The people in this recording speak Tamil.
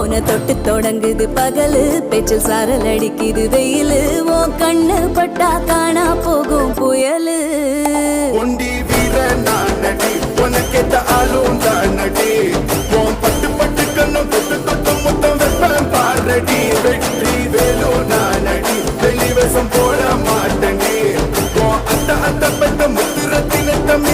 தொட்டு தொடங்குது பகலு, பேச்சில் சாரல் அடிக்குது வெயிலு, உன் கண்ணு பட்டா காணா போகும் புயலு. ஒண்டி வீர நானடி, உனக்கேத்த ஆளும் தானடி, உன் பட்டு பட்டு கண்ணும் தொட்டு தொட்டு முத்தம் வெப்பம் பாரடி. வெற்றி வேலு நானடி, வெளிவசம் போட மாட்டேன், உன் அந்த அந்த பெத்த முத்துரத்தினத்தம்